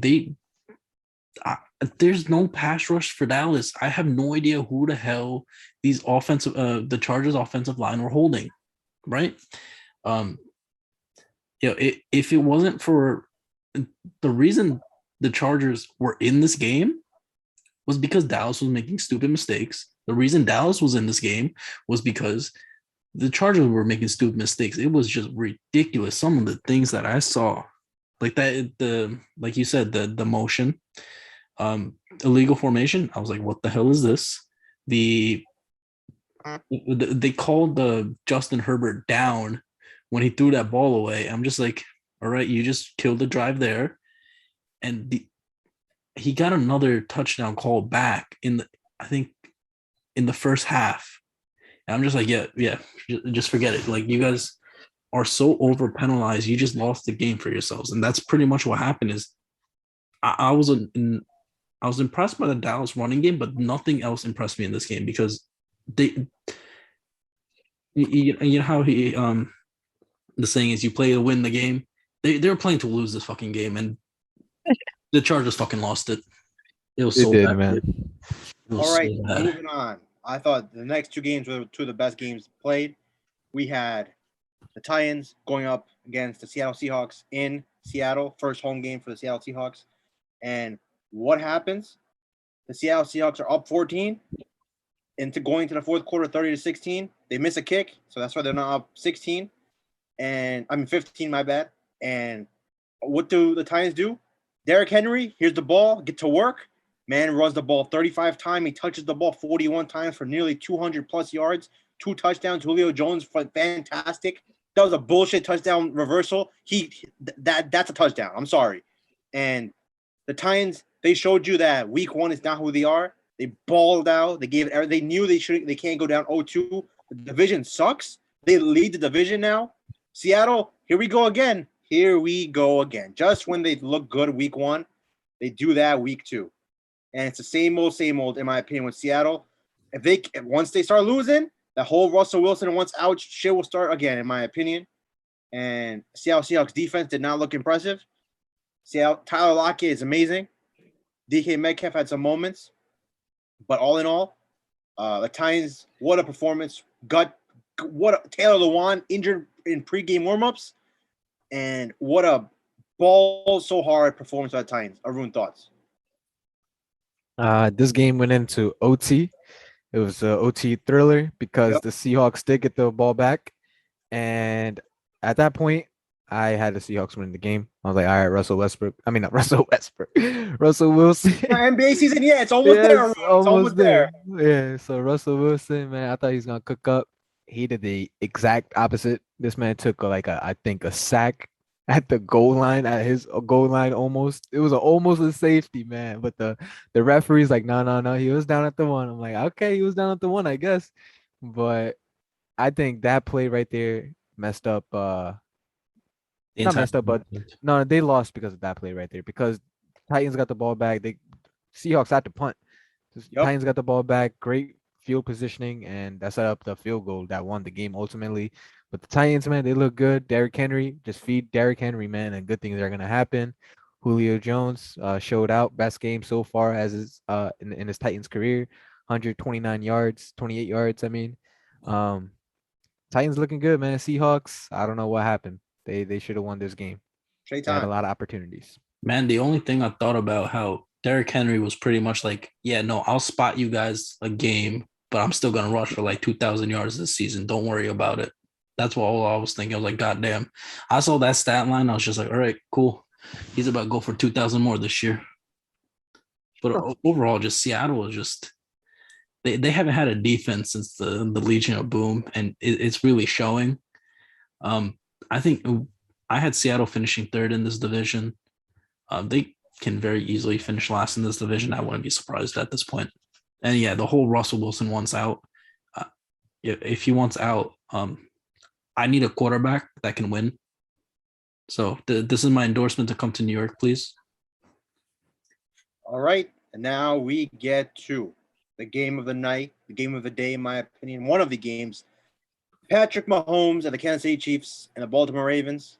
there's no pass rush for Dallas. I have no idea who the hell these the Chargers offensive line were holding, right? If it wasn't for the reason the Chargers were in this game was because Dallas was making stupid mistakes. The reason Dallas was in this game was because the Chargers were making stupid mistakes. It was just ridiculous. Some of the things that I saw, like that, like you said, the motion, illegal formation. I was like, what the hell is this? They called the Justin Herbert down when he threw that ball away. I'm just like, all right, you just killed the drive there, and he got another touchdown call back I think in the first half. And I'm just like, yeah, just forget it. Like, you guys are so over penalized. You just lost the game for yourselves. And that's pretty much what happened. Is I was impressed by the Dallas running game, but nothing else impressed me in this game because you know how the saying is, you play to win the game. They were playing to lose this fucking game, and the Chargers fucking lost it. It was so bad, man. All right, moving on. I thought the next two games were two of the best games played. We had the Titans going up against the Seattle Seahawks in Seattle, first home game for the Seattle Seahawks. And what happens? The Seattle Seahawks are up 14 into going to the fourth quarter, 30-16. They miss a kick, so that's why they're not up 16. And I mean 15, my bad. And what do the Titans do? Derrick Henry, here's the ball, get to work. Man runs the ball 35 times. He touches the ball 41 times for nearly 200 plus yards, 2 touchdowns. Julio Jones, fantastic. That was a bullshit touchdown reversal. That's a touchdown. I'm sorry. And the Titans, they showed you that week 1 is not who they are. They balled out. They knew they can't go down 0-2. The division sucks. They lead the division now. Seattle, here we go again. Here we go again. Just when they look good week 1, they do that week 2. And it's the same old, in my opinion, with Seattle. Once they start losing, the whole Russell Wilson once out shit will start again, in my opinion. And Seattle Seahawks defense did not look impressive. Tyler Lockett is amazing. DK Metcalf had some moments. But all in all, the Titans, what a performance. Taylor Lewan injured in pregame warmups. And what a ball so hard performance by the Titans. Arun, thoughts? This game went into OT. It was an OT thriller because the Seahawks did get the ball back. And at that point, I had the Seahawks winning the game. I was like, all right, Russell Wilson. Russell Wilson. NBA season, yeah, it's almost there. It's almost there. Yeah, so Russell Wilson, man, I thought he was going to cook up. He did the exact opposite. This man took I think a sack at the goal line, at his goal line almost. It was almost a safety, man. But the referee's like, no, he was down at the 1. I'm like, okay, he was down at the 1, I guess. But I think that play right there messed up. Not messed up, but no, they lost because of that play right there. Because Titans got the ball back. Seahawks had to punt. Titans got the ball back. Great field positioning, and that set up the field goal that won the game ultimately. But the Titans, man, they look good. Derrick Henry, just feed Derrick Henry, man, and good things are gonna happen. Julio Jones showed out, best game so far as his in his Titans career, 129 yards, 28 yards. I mean, Titans looking good, man. Seahawks, I don't know what happened. They should have won this game. They had a lot of opportunities. Man, the only thing I thought about how Derrick Henry was pretty much like, yeah, no, I'll spot you guys a game, but I'm still gonna rush for like 2,000 yards this season. Don't worry about it. That's what all I was thinking. I was like, God damn. I saw that stat line. I was just like, all right, cool. He's about to go for 2,000 more this year. But overall, just Seattle is just they haven't had a defense since the Legion of Boom, and it's really showing. I think I had Seattle finishing third in this division. They can very easily finish last in this division. I wouldn't be surprised at this point. And yeah, the whole Russell Wilson wants out. Uh, if he wants out, I need a quarterback that can win. So this is my endorsement to come to New York, please. All right. And now we get to the game of the night, the game of the day, in my opinion. One of the games. Patrick Mahomes and the Kansas City Chiefs and the Baltimore Ravens.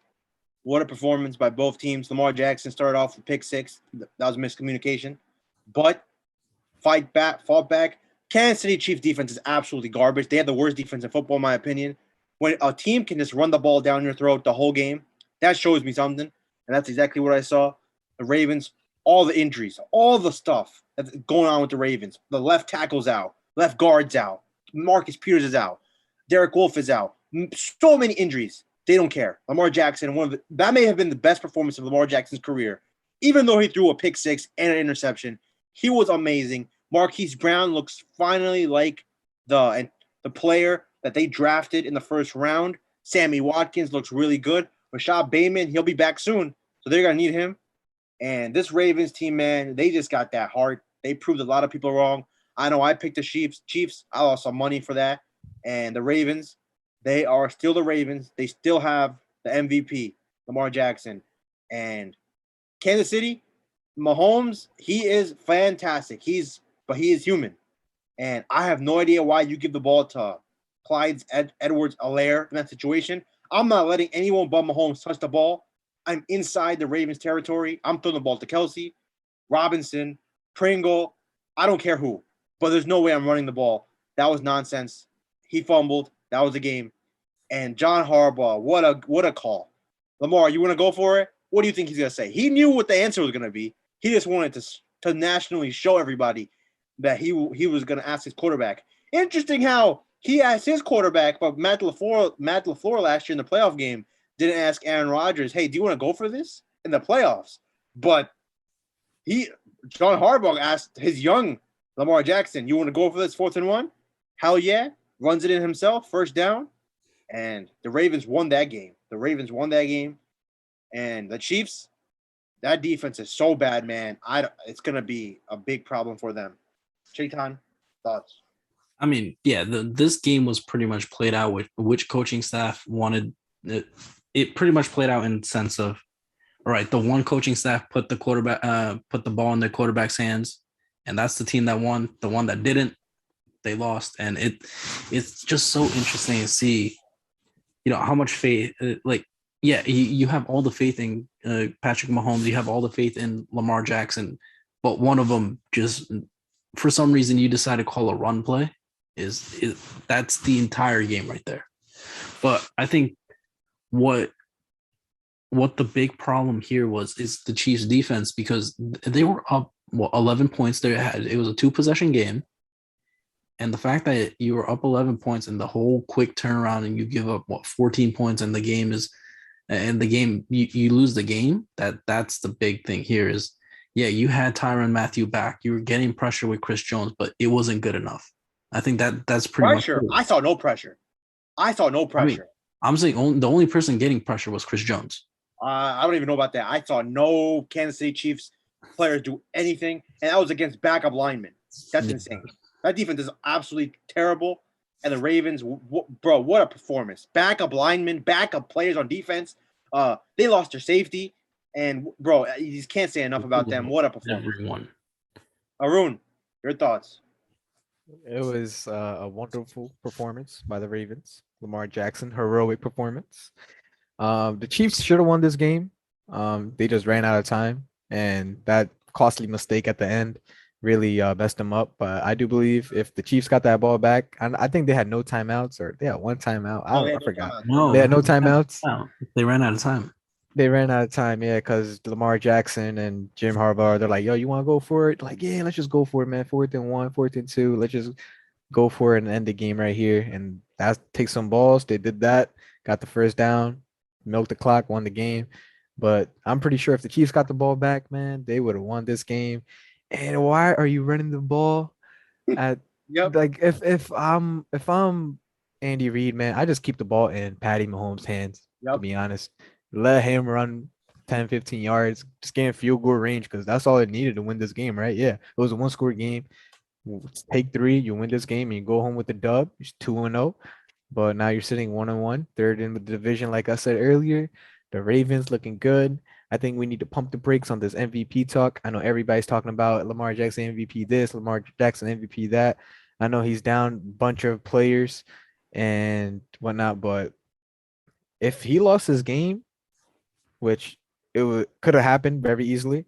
What a performance by both teams. Lamar Jackson started off with pick six. That was miscommunication. But fought back. Kansas City Chiefs defense is absolutely garbage. They have the worst defense in football, in my opinion. When a team can just run the ball down your throat the whole game, that shows me something. And that's exactly what I saw. The Ravens, all the injuries, all the stuff that's going on with the Ravens. The left tackle's out. Left guard's out. Marcus Peters is out. Derek Wolfe is out. So many injuries. They don't care. Lamar Jackson, that may have been the best performance of Lamar Jackson's career. Even though he threw a pick six and an interception, he was amazing. Marquise Brown looks finally like the player that they drafted in the first round. Sammy Watkins looks really good. Rashad Bateman, he'll be back soon, so they're going to need him. And this Ravens team, man, they just got that heart. They proved a lot of people wrong. I know I picked the Chiefs. I lost some money for that. And the Ravens, they are still the Ravens. They still have the MVP, Lamar Jackson. And Kansas City, Mahomes, he is fantastic. But he is human. And I have no idea why you give the ball to Clyde Edwards-Helaire in that situation. I'm not letting anyone but Mahomes touch the ball. I'm inside the Ravens territory. I'm throwing the ball to Kelsey, Robinson, Pringle. I don't care who. But there's no way I'm running the ball. That was nonsense. He fumbled. That was the game. And John Harbaugh, what a call. Lamar, you want to go for it? What do you think he's going to say? He knew what the answer was going to be. He just wanted to nationally show everybody that he was going to ask his quarterback. Interesting how he asked his quarterback, but Matt LaFleur last year in the playoff game didn't ask Aaron Rodgers, hey, do you want to go for this in the playoffs? But John Harbaugh asked his young Lamar Jackson, you want to go for this 4th and 1? Hell yeah. Runs it in himself, first down. And the Ravens won that game. And the Chiefs, that defense is so bad, man. It's going to be a big problem for them. Chetan, thoughts? I mean, yeah, this game was pretty much played out with which coaching staff wanted it. It pretty much played out in the sense of, all right, the one coaching staff put the ball in their quarterback's hands, and that's the team that won. The one that didn't, they lost. And it's just so interesting to see, how much faith, you have all the faith in Patrick Mahomes, you have all the faith in Lamar Jackson, but one of them just, for some reason, you decide to call a run play. That's the entire game right there. But I think what the big problem here is the Chiefs defense, because they were up 11 points. It was a 2-possession game. And the fact that you were up 11 points and the whole quick turnaround and you give up 14 points and you lose the game, that's the big thing here is, yeah, you had Tyrann Mathieu back. You were getting pressure with Chris Jones, but it wasn't good enough. I think that's pretty much it. I saw no pressure. I mean, I'm saying the only person getting pressure was Chris Jones. I don't even know about that. I saw no Kansas City Chiefs players do anything, and that was against backup linemen. That's insane. That defense is absolutely terrible. And the Ravens, bro, what a performance. Backup linemen, backup players on defense. They lost their safety. And, bro, you just can't say enough about them. What a performance. Everyone. Arun, your thoughts? It was a wonderful performance by the Ravens. Lamar Jackson, heroic performance. The Chiefs should have won this game. They just ran out of time. And that costly mistake at the end really messed them up. But I do believe if the Chiefs got that ball back, I think they had no timeouts, or they had one timeout. I forgot. They had no timeouts. They ran out of time. They ran out of time, yeah, because Lamar Jackson and Jim Harbaugh, they're like, yo, you want to go for it? Like, yeah, let's just go for it, man. 4th and 1, 4th and 2. Let's just go for it and end the game right here. And that takes some balls. They did that, got the first down, milked the clock, won the game. But I'm pretty sure if the Chiefs got the ball back, man, they would have won this game. And why are you running the ball at Yep. like if I'm Andy Reid, man, I just keep the ball in Patty Mahomes' hands, to Yep. be honest. Let him run 10, 15 yards, just get in field goal range because that's all it needed to win this game, right? Yeah, it was a one-score game. Take three, you win this game, and you go home with the dub. It's 2-0. But now you're sitting 1-1, third in the division, like I said earlier. The Ravens looking good. I think we need to pump the brakes on this MVP talk. I know everybody's talking about Lamar Jackson MVP this, Lamar Jackson MVP that. I know he's down a bunch of players and whatnot, but if he lost his game, which could have happened very easily,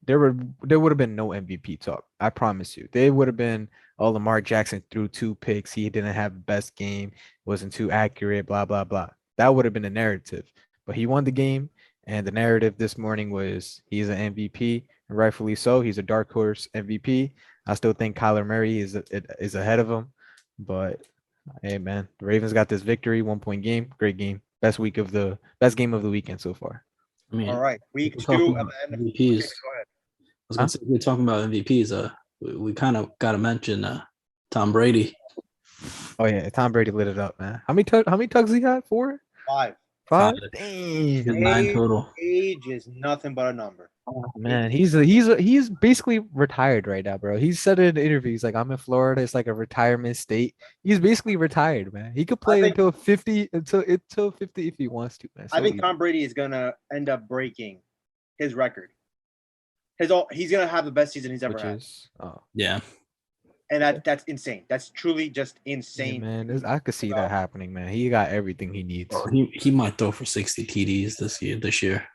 there would have been no MVP talk. I promise you. They would have been, oh, Lamar Jackson threw 2 picks. He didn't have the best game, wasn't too accurate, blah, blah, blah. That would have been the narrative. But he won the game, and the narrative this morning was he's an MVP, and rightfully so. He's a dark horse MVP. I still think Kyler Murray is ahead of him. But hey man, the Ravens got this victory, 1 point game, great game. Best game of the weekend so far. I mean, All right, week we're talking 2 of about the NFL. MVPs. Okay, go ahead. I was gonna say we're talking about MVPs. We kind of got to mention Tom Brady. Oh yeah, Tom Brady lit it up, man. How many tugs he got? 4? 5. 5? Five. Damn. 9 total. Age is nothing but a number. Oh, man, he's basically retired right now, bro. He said it in interviews like I'm in Florida. It's like a retirement state. He's basically retired, man. He could play until 50 if he wants to, man. I So think easy. Tom Brady is gonna end up breaking his record. He's gonna have the best season he's ever Which had, is Yeah. and that's insane. That's truly just yeah, insane. man. I could see that happening, man. He got everything he needs. Bro, he might throw for 60 TDs this year.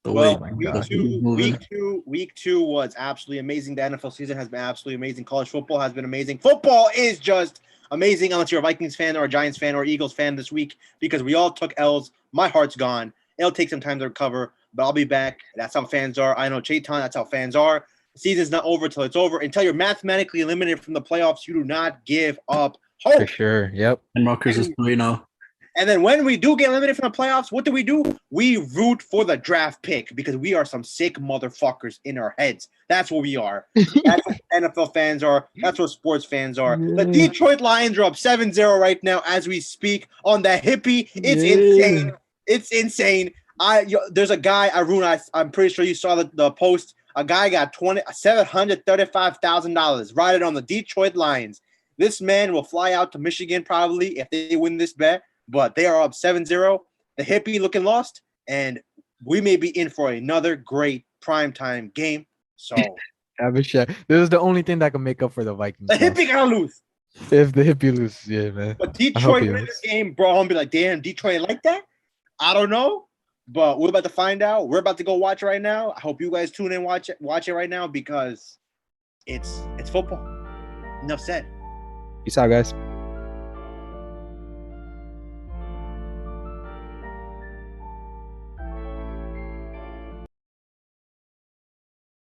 The Well, way my week God. two, moving. week two was absolutely amazing. The NFL season has been absolutely amazing. College football has been amazing. Football is just amazing, unless you're a Vikings fan or a Giants fan or Eagles fan this week, because we all took L's. My heart's gone. It'll take some time to recover, but I'll be back. That's how fans are. I know Chetan, that's how fans are. The season's not over till it's over. Until you're mathematically eliminated from the playoffs, you do not give up For hope. sure. Yep. And Rutgers is 3-0. And then when we do get eliminated from the playoffs, what do? We root for the draft pick because we are some sick motherfuckers in our heads. That's what we are. That's what NFL fans are. That's what sports fans are. The Yeah. Detroit Lions are up 7-0 right now as we speak on the hippie. It's Yeah. insane. It's insane. There's a guy, Arun, I'm pretty sure you saw the post. A guy got $735,000 riding on the Detroit Lions. This man will fly out to Michigan probably if they win this bet. But they are up 7-0. The hippie looking lost, and we may be in for another great primetime game. So Abhi, this is the only thing that can make up for the Vikings. the loss. hippie gotta lose. If the hippie loses, yeah, man. But I hope Detroit he win loses. this game, bro. I'm gonna be like, damn, Detroit like that? I don't know. But we're about to find out. We're about to go watch it right now. I hope you guys tune in, watch it right now because it's football. Enough said. Peace out, guys.